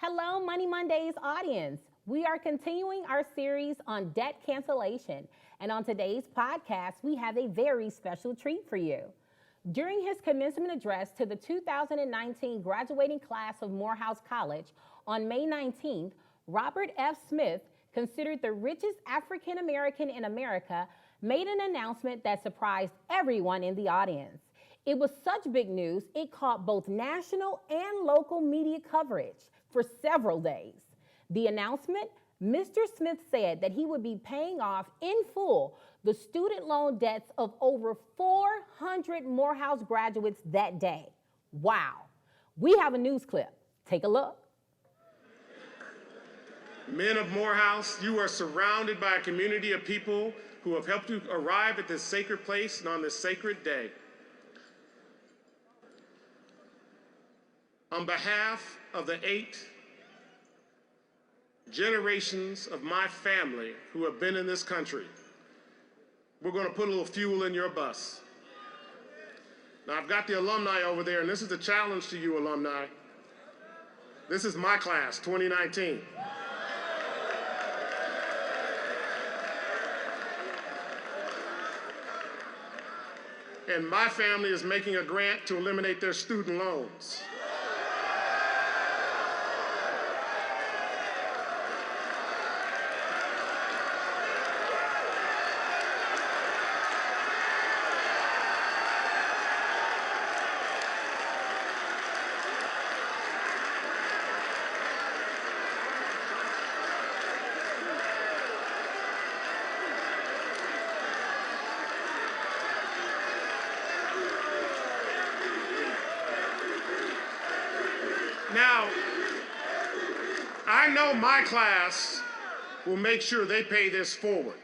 Hello, Money Mondays audience. We are continuing our series on debt cancellation. And on today's podcast, we have a very special treat for you. During his commencement address to the 2019 graduating class of Morehouse College on May 19th, Robert F. Smith, considered the richest African American in America, made an announcement that surprised everyone in the audience. It was such big news, it caught both national and local media coverage for several days. The announcement, Mr. Smith said that he would be paying off in full the student loan debts of over 400 Morehouse graduates that day. Wow. We have a news clip. Take a look. Men of Morehouse, you are surrounded by a community of people who have helped you arrive at this sacred place and on this sacred day. On behalf of the 8 generations of my family who have been in this country, we're going to put a little fuel in your bus. Now, I've got the alumni over there, and this is a challenge to you alumni. This is my class, 2019. And my family is making a grant to eliminate their student loans. Now, I know my class will make sure they pay this forward.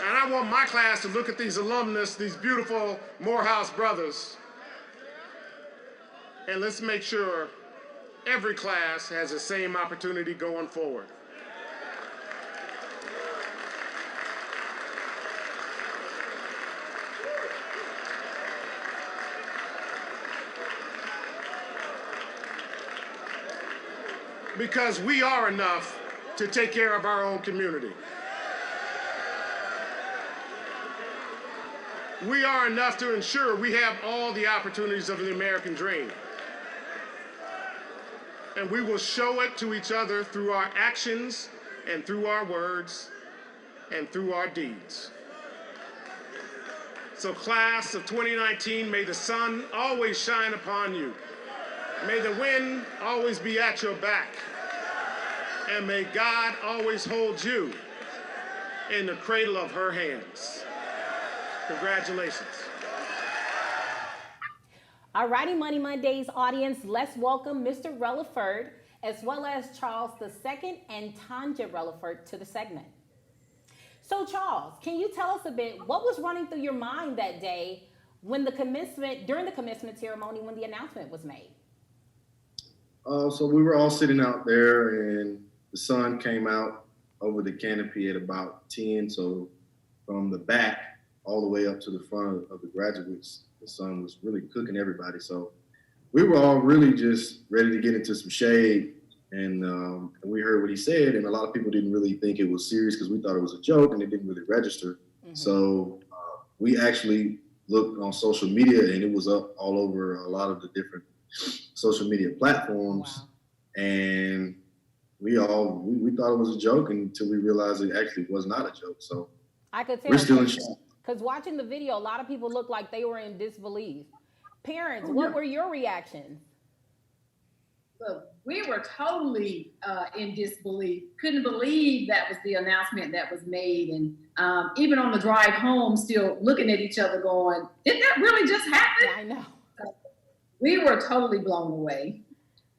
And I want my class to look at these alumnus, these beautiful Morehouse brothers, and let's make sure every class has the same opportunity going forward. Because we are enough to take care of our own community. We are enough to ensure we have all the opportunities of the American dream. And we will show it to each other through our actions and through our words and through our deeds. So class of 2019, may the sun always shine upon you. May the wind always be at your back. And may God always hold you in the cradle of her hands. Congratulations. All righty, Money Mondays audience, let's welcome Mr. Releford, as well as Charles II and Tanja Releford to the segment. So Charles, can you tell us a bit, what was running through your mind that day when during the commencement ceremony when the announcement was made? So we were all sitting out there, and the sun came out over the canopy at about 10. So from the back all the way up to the front of the graduates, the sun was really cooking everybody. So we were all really just ready to get into some shade. And we heard what he said, and a lot of people didn't really think it was serious because we thought it was a joke and it didn't really register. Mm-hmm. So we actually looked on social media, and it was up all over a lot of the different social media platforms. Wow. And we thought it was a joke until we realized it actually was not a joke. So I could tell, we're still in shock. Because watching the video, a lot of people looked like they were in disbelief. Parents, what were your reactions? Look, we were totally in disbelief. Couldn't believe that was the announcement that was made. And even on the drive home, still looking at each other going, did that really just happen? I know. We were totally blown away.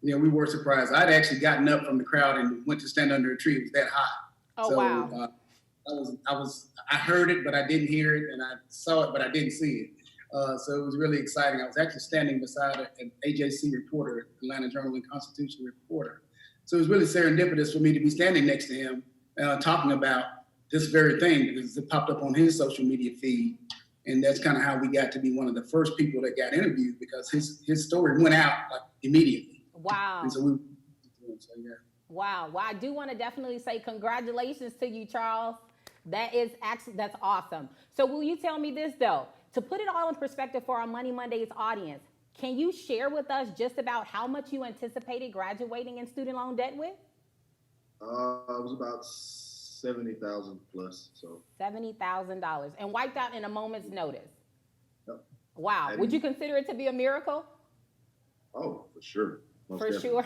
Yeah, we were surprised. I'd actually gotten up from the crowd and went to stand under a tree. It was that hot. Oh, so, wow. I heard it, but I didn't hear it, and I saw it, but I didn't see it. So it was really exciting. I was actually standing beside an AJC reporter, Atlanta Journal and Constitution reporter. So it was really serendipitous for me to be standing next to him, talking about this very thing, because it popped up on his social media feed. And that's kind of how we got to be one of the first people that got interviewed, because his story went out like immediately. Wow. And so yeah. Wow. Well, I do want to definitely say congratulations to you, Charles. That's awesome. So will you tell me this though? To put it all in perspective for our Money Mondays audience, can you share with us just about how much you anticipated graduating in student loan debt with? It was about 70,000 plus. So $70,000 and wiped out in a moment's notice. yep. Wow. Would you consider it to be a miracle? Oh, for sure. Most For definitely. sure.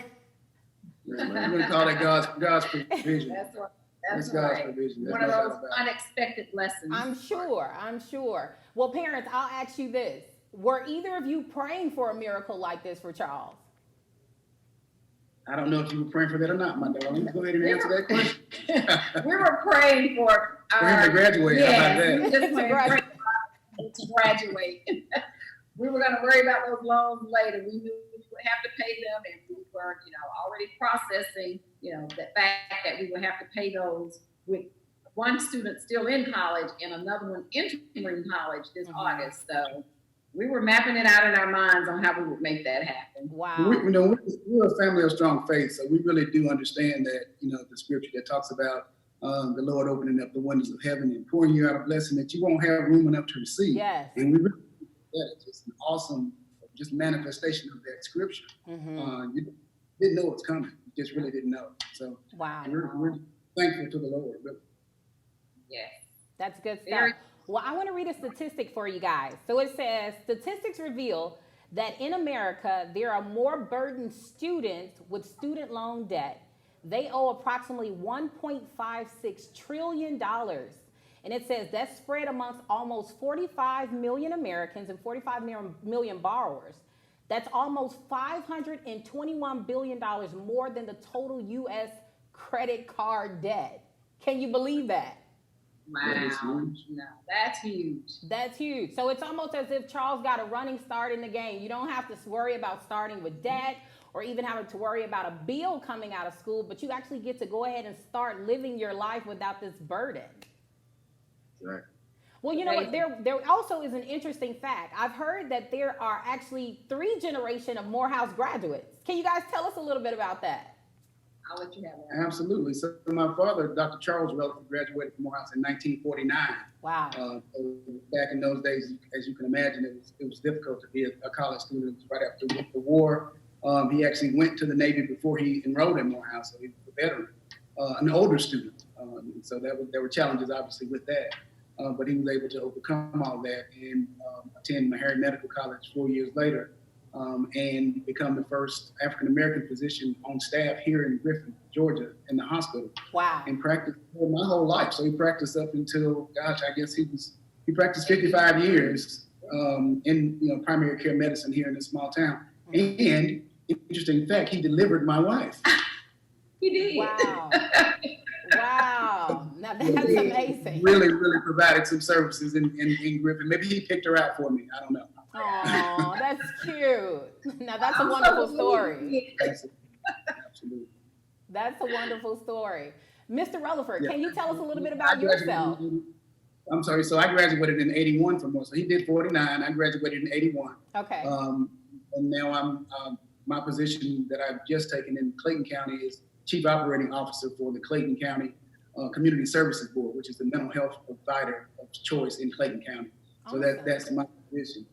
Yes, I'm ma'am. going to call it God's provision. That's right. That's That's God's right. provision. There's One of no doubt those about it. unexpected lessons. I'm sure. Well, parents, I'll ask you this. Were either of you praying for a miracle like this for Charles? I don't know if you were praying for that or not, my darling. Go ahead and answer that question. We were praying for For him to graduate. Yes, How about we that? just went graduate. to graduate. We were going to worry about those loans later. We knew we would have to pay them, and we were, already processing, the fact that we would have to pay those with one student still in college and another one entering college this August. So we were mapping it out in our minds on how we would make that happen. Wow. We're a family of strong faith, so we really do understand that, the scripture that talks about the Lord opening up the windows of heaven and pouring you out a blessing that you won't have room enough to receive. Yes. And we really it's just an awesome just manifestation of that scripture. You didn't know it was coming. You just really didn't know. So Wow. we're thankful to the Lord. Really. Yes. That's good stuff. Very- Well, I want to read a statistic for you guys. So it says, statistics reveal that in America, there are more burdened students with student loan debt. They owe approximately $1.56 trillion. And it says that's spread amongst almost 45 million Americans and 45 million borrowers. That's almost $521 billion more than the total U.S. credit card debt. Can you believe that? Wow. That is huge. No, that's huge. That's huge. So it's almost as if Charles got a running start in the game. You don't have to worry about starting with debt or even having to worry about a bill coming out of school, but you actually get to go ahead and start living your life without this burden. Right. Well, you know what? There also is an interesting fact. I've heard that there are actually 3 generations of Morehouse graduates. Can you guys tell us a little bit about that? I'll let you have that. Absolutely. So my father, Dr. Charles Releford, graduated from Morehouse in 1949. Wow. Back in those days, as you can imagine, it was difficult to be a college student. It was right after the war. He actually went to the Navy before he enrolled in Morehouse, so he was a veteran, an older student. So there were challenges, obviously, with that. But he was able to overcome all that and attend Meharry Medical College 4 years later and become the first African-American physician on staff here in Griffin, Georgia, in the hospital. Wow. And practiced for my whole life. So he practiced up until, I guess he practiced 55 years in primary care medicine here in this small town. And interesting fact, he delivered my wife. He did. Wow. Wow. Now that's amazing. Really provided some services in Griffin. Maybe he picked her out for me. I don't know. Oh, that's cute. Now that's a wonderful story. Absolutely. That's a wonderful story. Mr. Releford, Yeah. can you tell us a little bit about yourself? I'm sorry. So I graduated in 81 from Morehouse. So he did 49. I graduated in 81. Okay. And now I'm my position that I've just taken in Clayton County is Chief Operating Officer for the Clayton County Community Services Board, which is the mental health provider of choice in Clayton County. So Awesome. that's my position.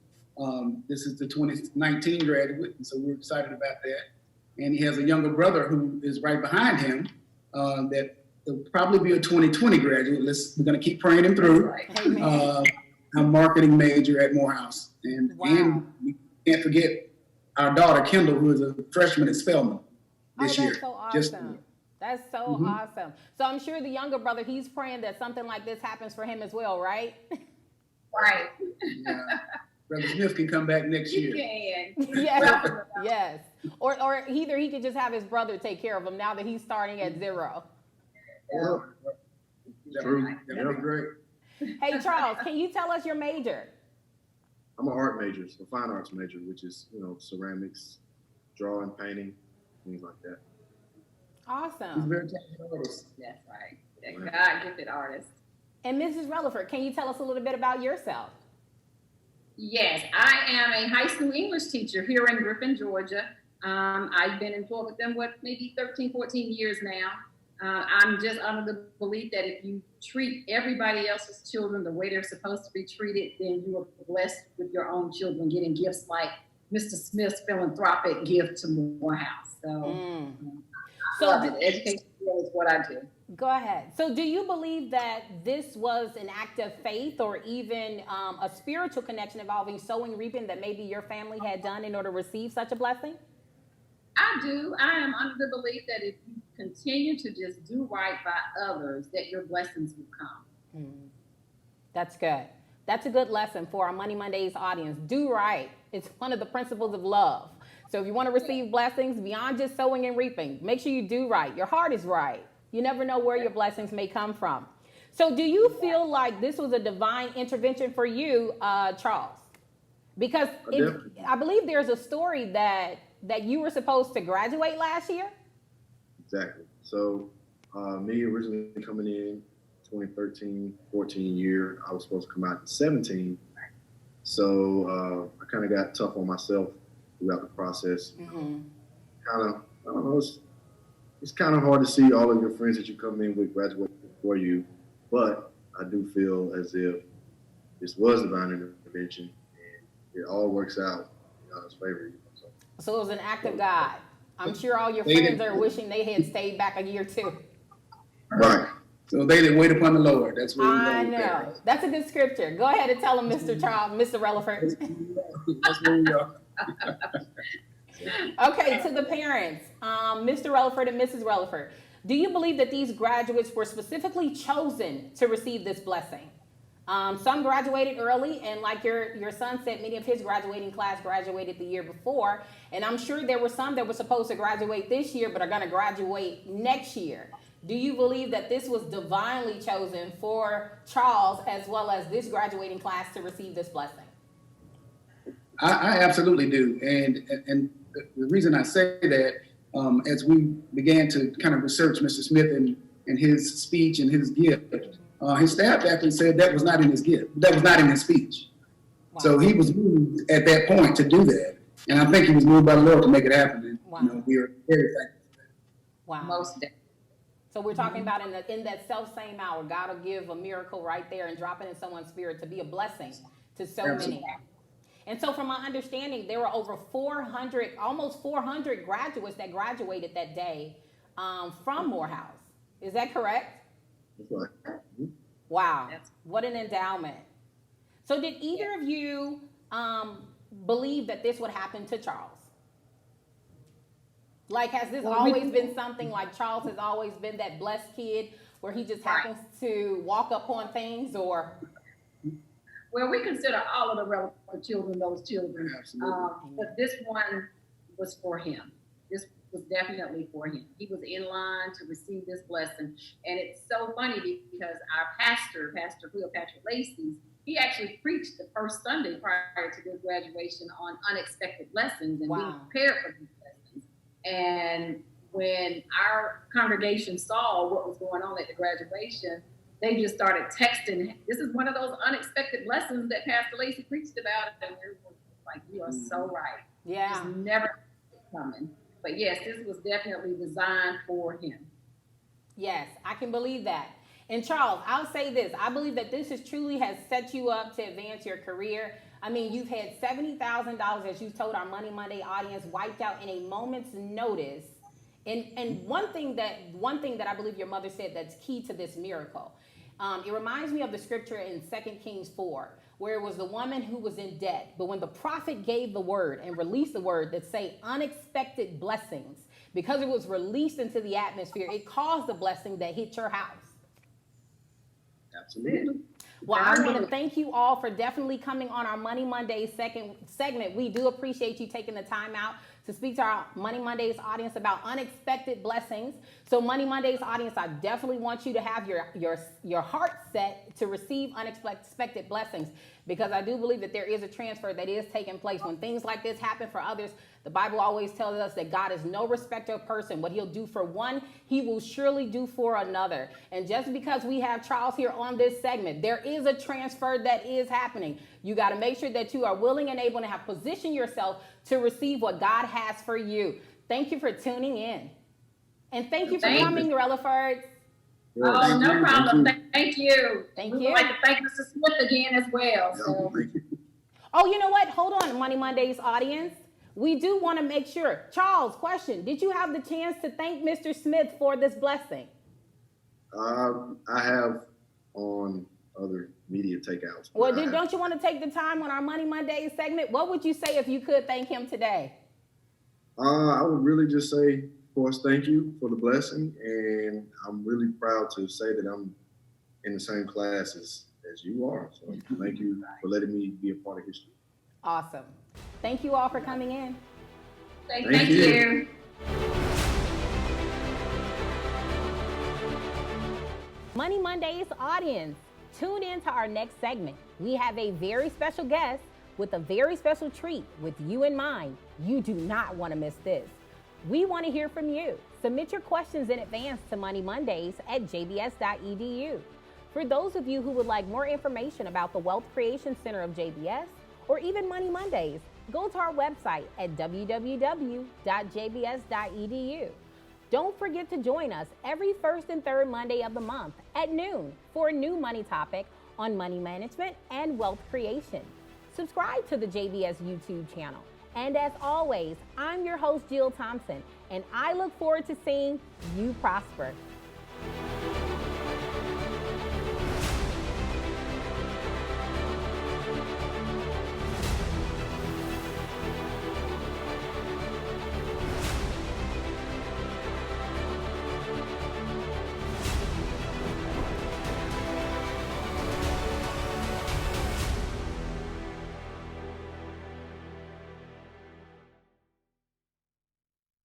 This is the 2019 graduate, and so we're excited about that. And he has a younger brother who is right behind him that will probably be a 2020 graduate. We're going to keep praying him through. Right. Amen. A marketing major at Morehouse. And we can't forget our daughter, Kendall, who is a freshman at Spelman this year. That's so awesome. That's so awesome. So I'm sure the younger brother, he's praying that something like this happens for him as well, right? Right. Brother Smith can come back next You year. can. Yes. Yes. Or either he could just have his brother take care of him now that he's starting at 0. Yeah. True. That'd be great. Hey, Charles, can you tell us your major? I'm an art major, so fine arts major, which is, ceramics, drawing, painting, things like that. He's a Awesome. very talented artist. That's right. That God-gifted artist. And Mrs. Releford, can you tell us a little bit about yourself? Yes, I am a high school English teacher here in Griffin, Georgia. I've been employed with them, maybe 13, 14 years now. I'm just under the belief that if you treat everybody else's children the way they're supposed to be treated, then you are blessed with your own children getting gifts like Mr. Smith's philanthropic gift to Morehouse. So, education is what I do. Go ahead. So do you believe that this was an act of faith or even a spiritual connection involving sowing, reaping that maybe your family had done in order to receive such a blessing? I do. I am under the belief that if you continue to just do right by others, that your blessings will come. That's good. That's a good lesson for our Money Mondays audience. Do right. It's one of the principles of love. So if you want to receive blessings beyond just sowing and reaping, make sure you do right. Your heart is right. You never know where your blessings may come from. So do you feel like this was a divine intervention for you, Charles? Because I believe there's a story that you were supposed to graduate last year? Exactly. So me originally coming in 2013, 14 year, I was supposed to come out in 17. So I kind of got tough on myself throughout the process. Kind of, I don't know, it's kind of hard to see all of your friends that you come in with graduate before you, but I do feel as if this was divine intervention and it all works out in God's favor. So it was an act of God. I'm sure all your friends are wishing they had stayed back a year too. Right. So they that wait upon the Lord. That's what I know. That's a good scripture. Go ahead and tell them, Mr. Charles, Mr. Releford. That's where we are. Okay, to the parents, Mr. Releford and Mrs. Releford, do you believe that these graduates were specifically chosen to receive this blessing? Some graduated early, and like your son said, many of his graduating class graduated the year before, and I'm sure there were some that were supposed to graduate this year but are going to graduate next year. Do you believe that this was divinely chosen for Charles as well as this graduating class to receive this blessing? I absolutely do, and the reason I say that, as we began to kind of research Mr. Smith and his speech and his gift, his staff actually said that was not in his gift. That was not in his speech. Wow. So he was moved at that point to do that. And I think he was moved by the Lord to make it happen. And, wow. We are very thankful for that. Wow. Most definitely. So we're talking about in that self-same hour, God will give a miracle right there and drop it in someone's spirit to be a blessing to so Absolutely. many. And so from my understanding, there were over 400, almost 400 graduates that graduated that day from Morehouse. Is that correct? That's right. Wow. What an endowment. So did either of you believe that this would happen to Charles? Like, has this always been something like Charles has always been that blessed kid where he just happens to walk up on things, or? Well, we consider all of the relevant children those children. But this one was for him. This was definitely for him. He was in line to receive this blessing. And it's so funny because our pastor, Pastor Patrick Lacey, he actually preached the first Sunday prior to this graduation on unexpected blessings and being prepared for these blessings. And when our congregation saw what was going on at the graduation, they just started texting. This is one of those unexpected blessings that Pastor Lacey preached about. And we were like, you are so right. Yeah. It's never coming. But yes, this was definitely designed for him. Yes, I can believe that. And Charles, I'll say this. I believe that this is truly has set you up to advance your career. I mean, you've had $70,000, as you told our Money Monday audience, wiped out in a moment's notice. And one thing that I believe your mother said that's key to this miracle, it reminds me of the scripture in 2 Kings 4, where it was the woman who was in debt. But when the prophet gave the word and released the word that say unexpected blessings, because it was released into the atmosphere, it caused the blessing that hit your house. Absolutely. Well, I want to thank you all for definitely coming on our Money Mondays second segment. We do appreciate you taking the time out to speak to our Money Mondays audience about unexpected blessings. So Money Mondays audience, I definitely want you to have your heart set to receive unexpected blessings, because I do believe that there is a transfer that is taking place. When things like this happen for others, the Bible always tells us that God is no respecter of person. What he'll do for one, he will surely do for another. And just because we have Charles here on this segment, there is a transfer that is happening. You got to make sure that you are willing and able and have positioned yourself to receive what God has for you. Thank you for tuning in. And thank you for coming, Releford. Oh, no problem. Thank you. Thank We you. would like to thank Mr. Smith again as well. So. Oh, you know what? Hold on, Money Mondays audience. We do want to make sure. Charles, question. Did you have the chance to thank Mr. Smith for this blessing? I have on other media takeouts. Well, don't you want to take the time on our Money Mondays segment? What would you say if you could thank him today? I would really just say, of course, thank you for the blessing. And I'm really proud to say that I'm in the same class as you are. So thank you for letting me be a part of history. Awesome. Thank you all for coming in. Thank you. Money Mondays audience, tune in to our next segment. We have a very special guest with a very special treat with you in mind. You do not want to miss this. We want to hear from you. Submit your questions in advance to moneymondays@jbs.edu. For those of you who would like more information about the Wealth Creation Center of JBS or even Money Mondays, go to our website at www.jbs.edu. Don't forget to join us every first and third Monday of the month at noon for a new money topic on money management and wealth creation. Subscribe to the JBS YouTube channel. And as always, I'm your host, Jill Thompson, and I look forward to seeing you prosper.